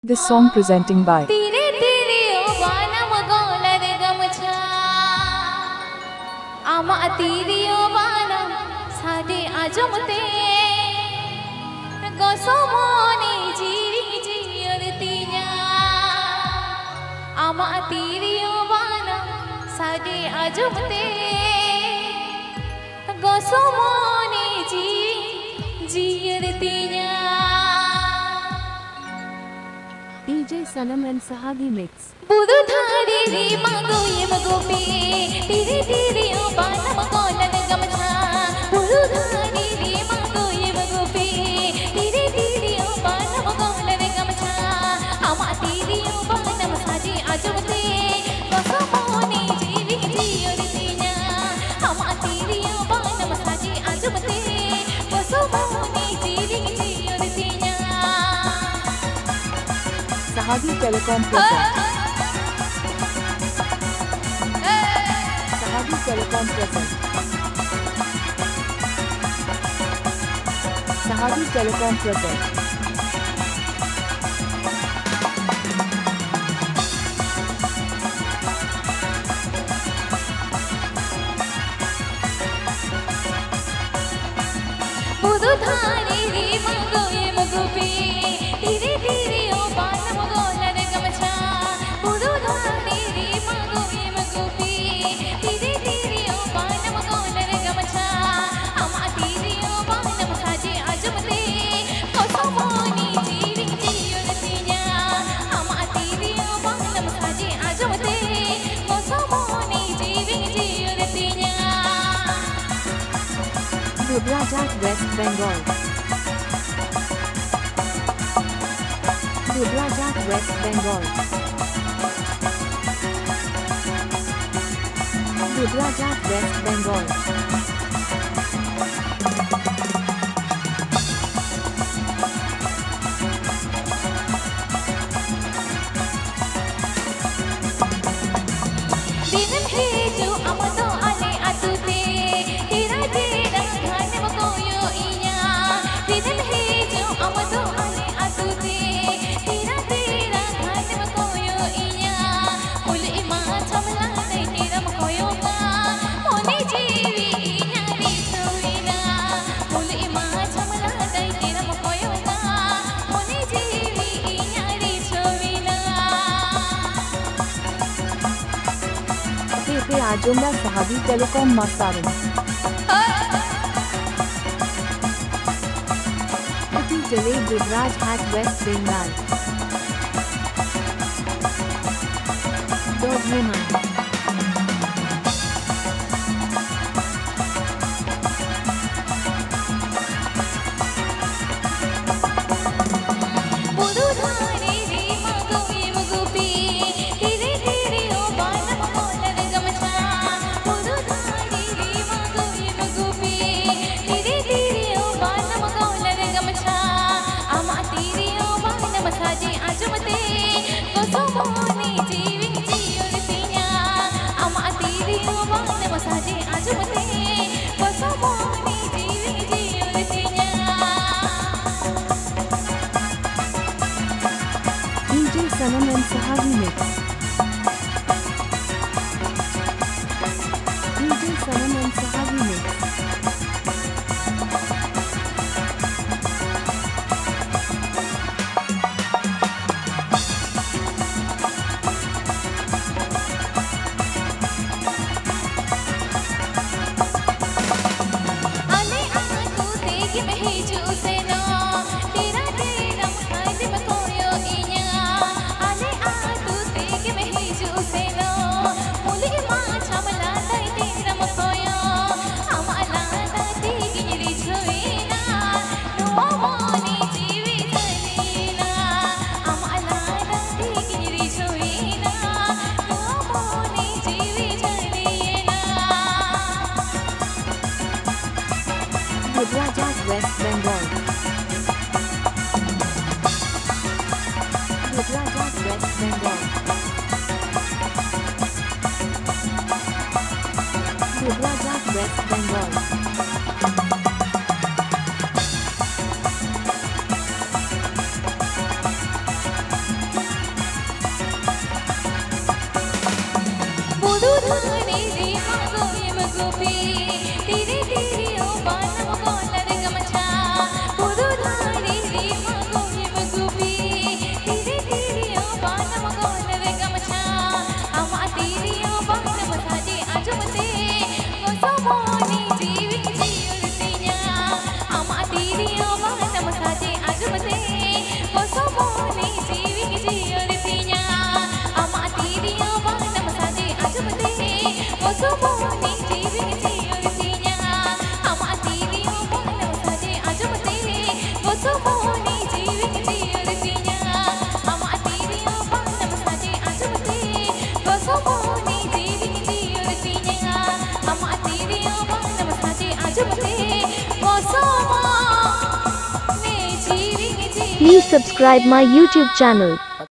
This song presenting by तीरे तीरे ओ बानम गोलर गमछा आमा तीरे ओ बानम सादे आजमते गोसोमोनी जीरी जीरतिया आमा तीरे ओ बानम सादे आजमते गोसोमोनी जीरतिया DJ Sanam and Sahabi Mix. बुदु धारी रे मागो ये मगोपी तीरे तीरे ओ बानम गोलन गमछा बुदु धारी रे मागो ये मगोपी तीरे तीरे ओ बानम गोलन गमछा आमा तीरे ओ बानम साजी आजमते गोसोमोनी जीवी जीरतिया आमा तीरे ओ बानम साजी आजमते गोसोमोनी जीवी जीरतिया Sahabi Telecom present. Sahabi Telecom present. Sahabi Telecom present. बुदु धारी रे मागो ये मगोपी तीरे तीरे ओ बानम गोलन गमछा बुदु धारी रे मागो ये मगोपी तीरे तीरे ओ बानम गोलन गमछा आमा तीरे ओ बानम साजे आजमते गोसोमोनी जीवी जीरतिया आमा तीरे ओ बानम साजे आजमते गोसोमोनी जीवी जीरतिया Dubrajat West Bengal. Dubrajat West Bengal. Dubrajat West Bengal. दिन भेजो अमदो आले आतुते तेरा तेरा घानम कोयो इया दिन भेजो अमदो आले आतुते तेरा तेरा घानम कोयो इया उल इमा छमला दे तेरम कोयो का मोने जीवी इया री सोइना उल इमा छमला दे तेरम कोयो का मोने जीवी इया री सोइना Pepe Ajumla Sahabi Telecom Masarin. Piti Jale Dubraj at West Bengal. Dog Woman. बुदु धारी रे मागो ये मगोपी तीरे तीरे ओ बानम गोलन गमछा बुदु धारी रे मागो ये मगोपी तीरे तीरे ओ बानम गोलन गमछा आमा तीरे ओ बानम साजे आजमते गोसोमोनी जीवी जीरतिया आमा तीरे ओ बानम साजे आजमते गोसोमोनी जीवी जीरतिया DJ Sanam and Sahabi Mix. DJ Sanam and Sahabi Mix. आले आतु तेग भेजू से ना तेरा तेरा खादिम कोयो इया आले आतु तेग भेजू से ना मुली मां छमला दई तेरा मकोयो अमला दाती गिरी छुईना नो मोनी जीवी तलीना अमला दाती गिरी छुईना नो मोनी जीवी तलीना Dubrajat West Bengal. Dubrajat West Bengal. Dubrajat West Bengal. धाने रे मांगो ये मगोपी तेरे तेरे ओ बालम गोलर गमछा पुरु धाने रे मांगो ये मगोपी तेरे तेरे ओ बालम गोलर गमछा अमा तेरे ओ बालम साजे आजुमते गोसोमोनी जीविक जीवरतिया अमा तेरे ओ बालम साजे आजुमते गोसोमोनी जीविक जीवरतिया अमा तेरे ओ बालम साजे आजुमते गोसोमोनी जीविक जीवरतिया अमा तेरे ओ बालम साजे आजुमते गोसोमोनी जीविक जीवरतिया अमा तेरे ओ बालम साजे आजुमते गोसोमोनी जीविक जीवरतिया अमा तेरे ओ बालम साजे आजुमते गोसोमोनी जीविक Please subscribe my YouTube channel.